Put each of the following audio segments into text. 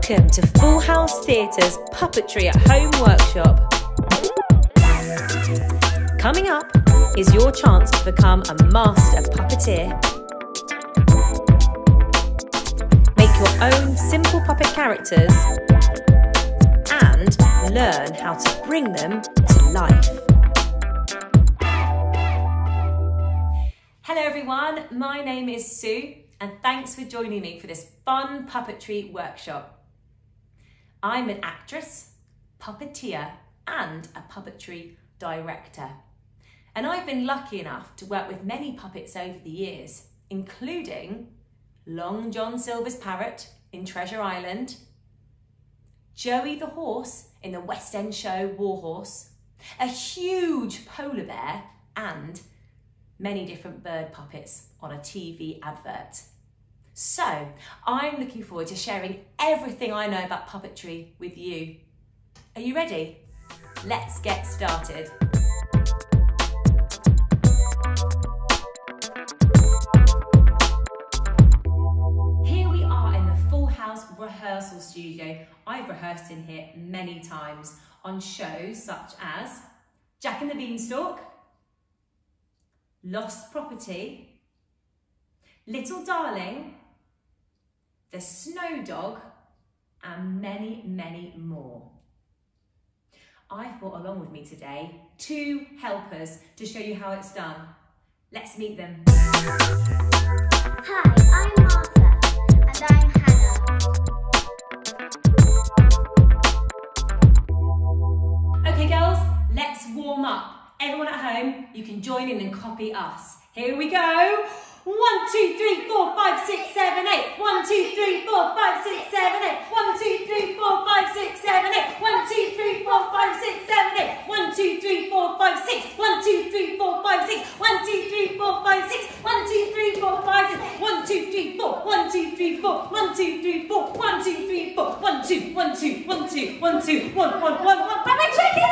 Welcome to Full House Theatre's Puppetry at Home Workshop. Coming up is your chance to become a master puppeteer. Make your own simple puppet characters and learn how to bring them to life. Hello everyone, my name is Sue and thanks for joining me for this fun puppetry workshop. I'm an actress, puppeteer and a puppetry director. And I've been lucky enough to work with many puppets over the years, including Long John Silver's parrot in Treasure Island, Joey the horse in the West End show War Horse, a huge polar bear and many different bird puppets on a TV advert. So I'm looking forward to sharing everything I know about puppetry with you. Are you ready? Let's get started. Here we are in the Full House Rehearsal Studio. I've rehearsed in here many times on shows such as Jack and the Beanstalk, Lost Property, Little Darling, The Snow Dog, and many, many more. I've brought along with me today two helpers to show you how it's done. Let's meet them. Hi, I'm Martha, and I'm Hannah. Okay girls, let's warm up. Everyone at home, you can join in and copy us. Here we go. 1, 2, 3, 4, 5, 6, 7, 8. 1, 2, 3, 4, 5, 6, 7, 8. 1, 2, 3, 4, 5, 6, 7, 8. 1, 2, 3, 4, 5, 6, 7, 8. 1, 2, 3, 4, 5, 6. 1, 2, 3, 4, 5, 6. 1, 2, 3, 4, 5, 6. 1, 2, 3, 4, 5, 6. 1, 2, 3, 4. 1, 2, 3, 4. 1, 2, 3, 4. 1, 2, 3, 4. 1, 2, 1, 2, 1, 2, 1, 2, 1, 1, 1, 1. Puppet chicken!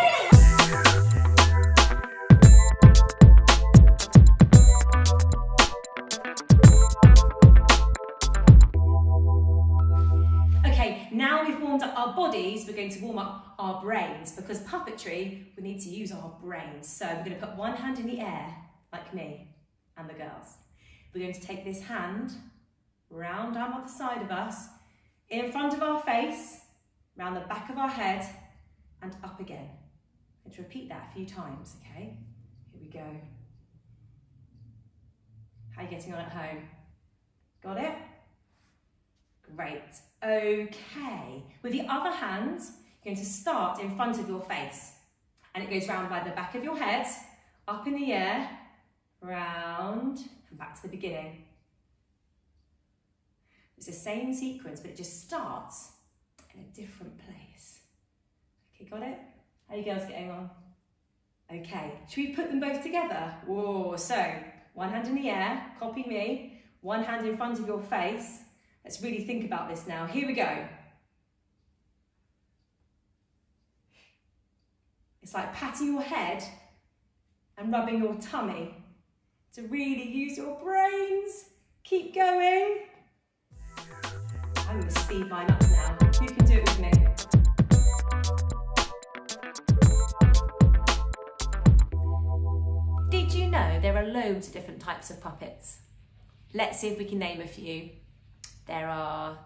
Now we've warmed up our bodies, we're going to warm up our brains because puppetry, we need to use our brains. So we're going to put one hand in the air, like me and the girls. We're going to take this hand round down on the side of us, in front of our face, round the back of our head, and up again. Let's repeat that a few times, okay? Here we go. How are you getting on at home? Got it? Great. Okay. With the other hand, you're going to start in front of your face. And it goes round by the back of your head, up in the air, round, and back to the beginning. It's the same sequence, but it just starts in a different place. Okay, got it? How are you girls getting on? Okay, should we put them both together? Whoa, so one hand in the air, copy me, one hand in front of your face. Let's really think about this now. Here we go. It's like patting your head and rubbing your tummy to really use your brains. Keep going. I'm going to speed mine up now. You can do it with me. Did you know there are loads of different types of puppets? Let's see if we can name a few. There are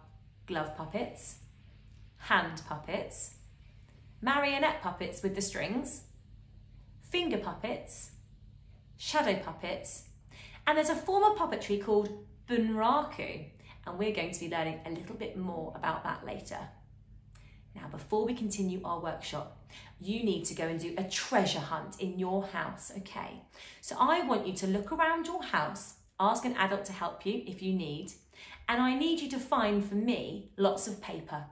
glove puppets, hand puppets, marionette puppets with the strings, finger puppets, shadow puppets, and there's a form of puppetry called bunraku, and we're going to be learning a little bit more about that later. Now, before we continue our workshop, you need to go and do a treasure hunt in your house, okay? So I want you to look around your house, ask an adult to help you if you need, and I need you to find, for me, lots of paper.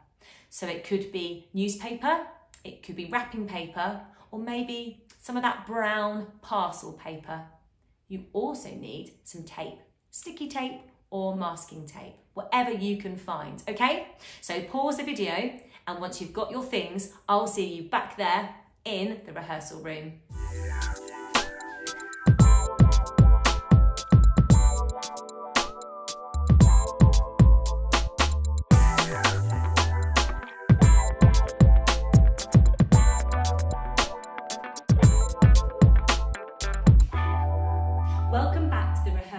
So it could be newspaper, it could be wrapping paper, or maybe some of that brown parcel paper. You also need some tape, sticky tape or masking tape, whatever you can find, okay? So pause the video, and once you've got your things, I'll see you back there in the rehearsal room.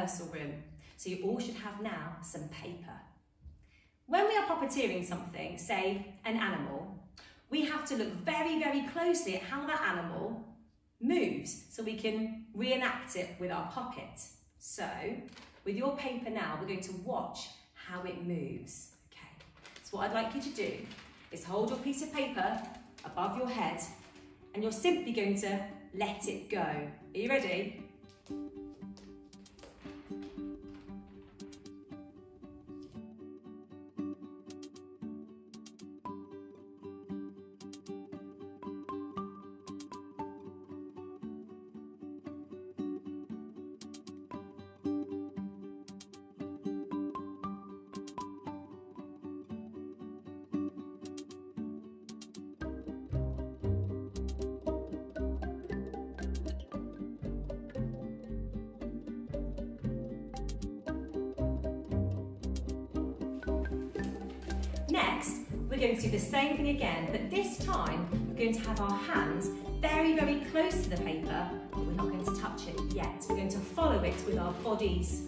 rehearsal room. So you all should have now some paper. When we are puppeteering something, say an animal, we have to look very, very closely at how that animal moves so we can reenact it with our puppet. So with your paper now, we're going to watch how it moves. Okay, so what I'd like you to do is hold your piece of paper above your head and you're simply going to let it go. Are you ready? Next, we're going to do the same thing again, but this time we're going to have our hands very, very close to the paper, but we're not going to touch it yet. We're going to follow it with our bodies.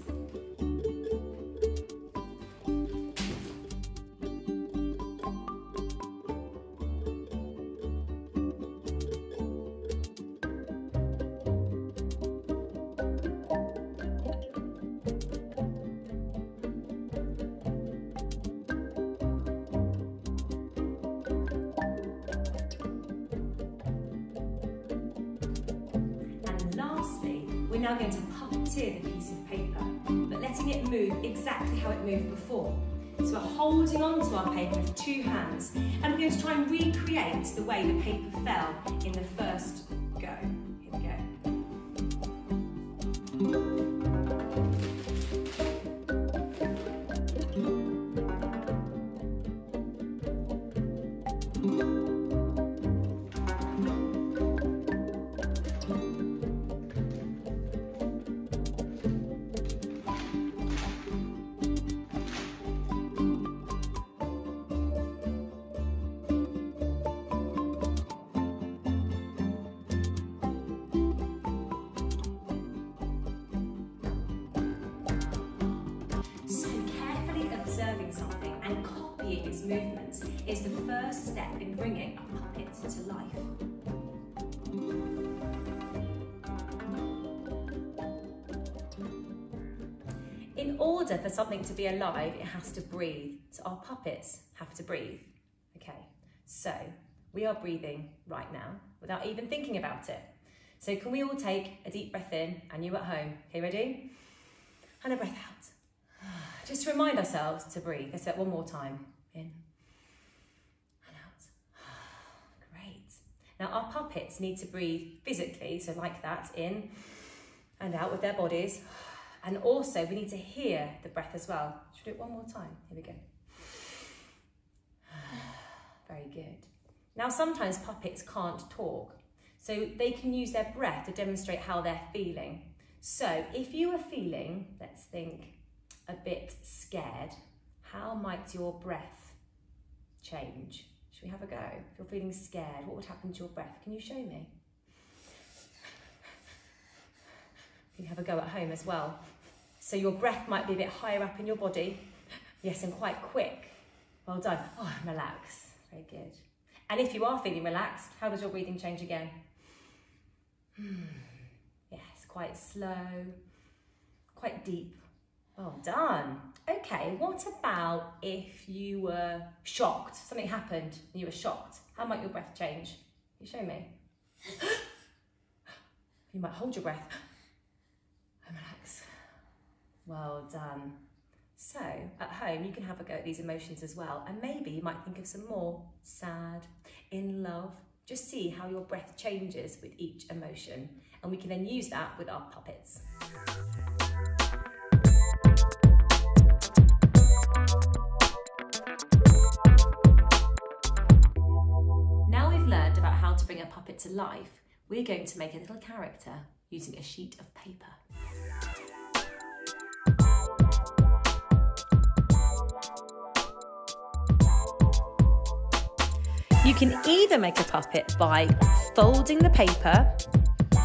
We're now going to puppeteer the piece of paper, but letting it move exactly how it moved before. So we're holding on to our paper with two hands, and we're going to try and recreate the way the paper fell in the first go. Here we go. Observing something and copying its movements is the first step in bringing a puppet to life. In order for something to be alive, it has to breathe. So our puppets have to breathe. Okay, so we are breathing right now without even thinking about it. So can we all take a deep breath in, and you at home, okay, ready? And a breath out. Just to remind ourselves to breathe. Let's do it one more time. In and out. Great. Now our puppets need to breathe physically, so like that, in and out with their bodies. And also we need to hear the breath as well. Should we do it one more time? Here we go. Very good. Now sometimes puppets can't talk, so they can use their breath to demonstrate how they're feeling. So if you were feeling, let's think, a bit scared, how might your breath change? Should we have a go? If you're feeling scared, what would happen to your breath? Can you show me? You can have a go at home as well. So your breath might be a bit higher up in your body. Yes, and quite quick. Well done. Oh, relax. Very good. And if you are feeling relaxed, how does your breathing change again? Yes, quite slow, quite deep. Well done. Okay, what about if you were shocked? Something happened and you were shocked. How might your breath change? Can you show me? You might hold your breath and relax. Well done. So at home, you can have a go at these emotions as well. And maybe you might think of some more. Sad, in love. Just see how your breath changes with each emotion. And we can then use that with our puppets. Now we've learned about how to bring a puppet to life, we're going to make a little character using a sheet of paper. You can either make a puppet by folding the paper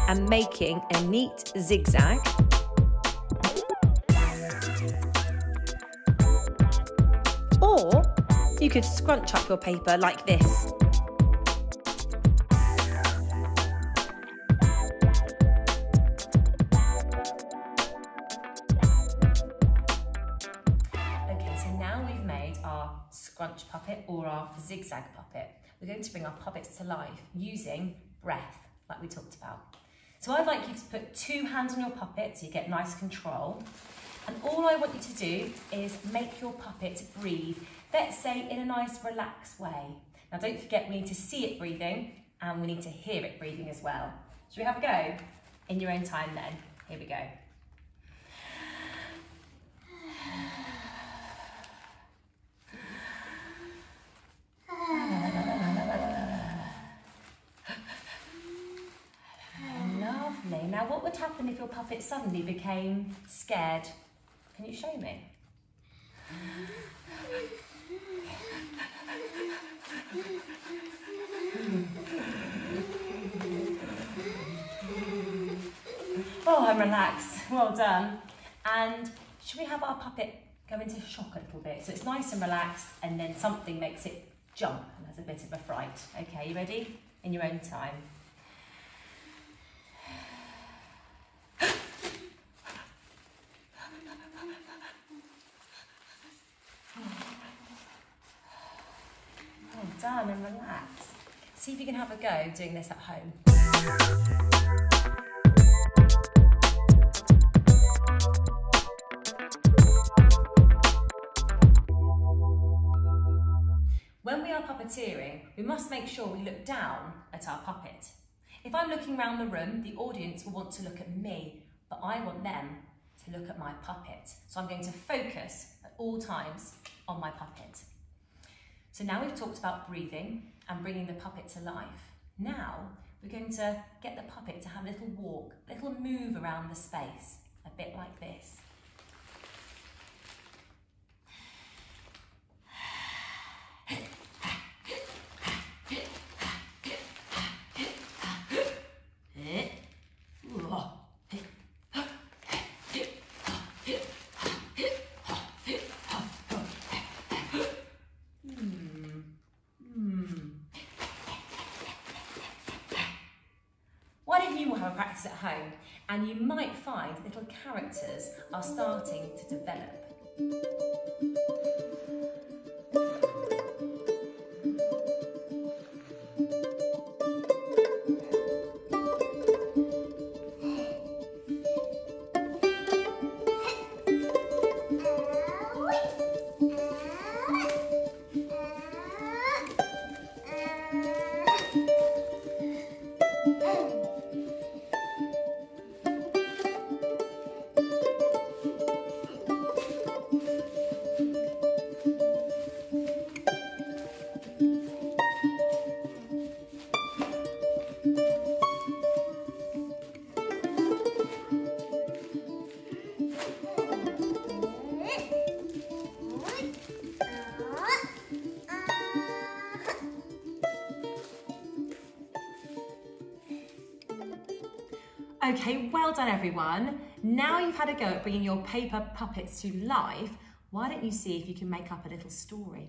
and making a neat zigzag, Or you could scrunch up your paper like this. Okay, so now we've made our scrunch puppet or our zigzag puppet. We're going to bring our puppets to life using breath, like we talked about. So I'd like you to put 2 hands on your puppet so you get nice control. And all I want you to do is make your puppet breathe, let's say in a nice relaxed way. Now don't forget, we need to see it breathing and we need to hear it breathing as well. Should we have a go? In your own time then. Here we go. Lovely. Now what would happen if your puppet suddenly became scared? Can you show me? Oh, I'm relaxed. Well done. And should we have our puppet go into shock a little bit? So it's nice and relaxed, and then something makes it jump and has a bit of a fright. Okay, you ready? In your own time. Well done, and relax. See if you can have a go doing this at home. When we are puppeteering, we must make sure we look down at our puppet. If I'm looking around the room, the audience will want to look at me, but I want them to look at my puppet. So I'm going to focus at all times on my puppet. So now we've talked about breathing and bringing the puppet to life. Now we're going to get the puppet to have a little walk, a little move around the space, a bit like this. Why don't you all have a practice at home, and you might find little characters are starting to develop. Okay, well done everyone. Now you've had a go at bringing your paper puppets to life, why don't you see if you can make up a little story?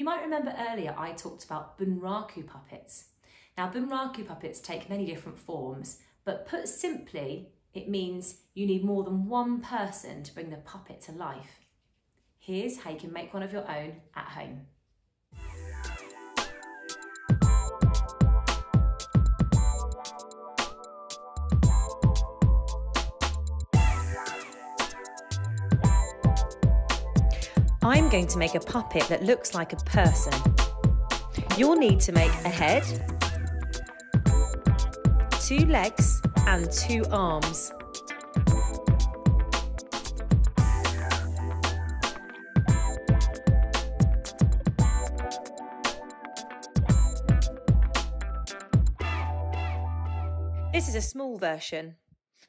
might remember earlier I talked about bunraku puppets. Now bunraku puppets take many different forms, but put simply, it means you need more than one person to bring the puppet to life. Here's how you can make one of your own at home. I'm going to make a puppet that looks like a person. You'll need to make a head, 2 legs and 2 arms. This is a small version,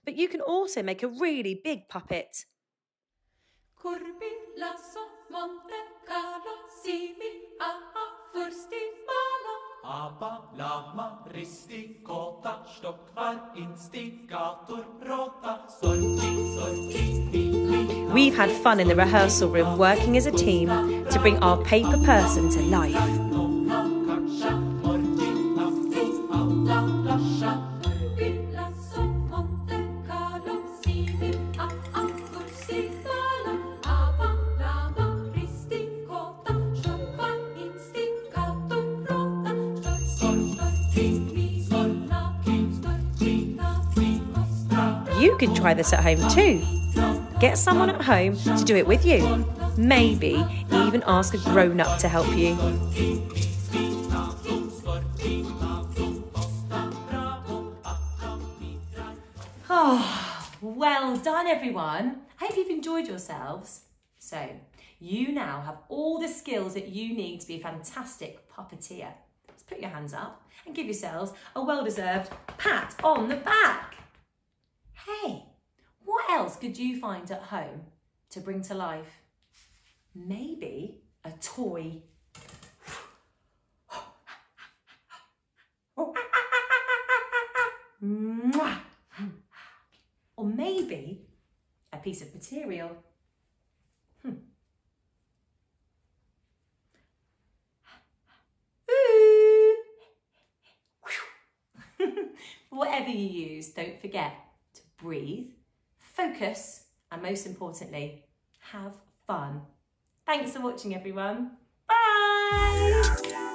but you can also make a really big puppet. We've had fun in the rehearsal room working as a team to bring our paper person to life. You can try this at home too. Get someone at home to do it with you. Maybe even ask a grown-up to help you. Oh, well done everyone. I hope you've enjoyed yourselves. So, you now have all the skills that you need to be a fantastic puppeteer. Let's put your hands up and give yourselves a well-deserved pat on the back. Hey, what else could you find at home to bring to life? Maybe a toy. Or maybe a piece of material. Whatever you use, don't forget to breathe, focus, and most importantly, have fun. Thanks for watching everyone. Bye!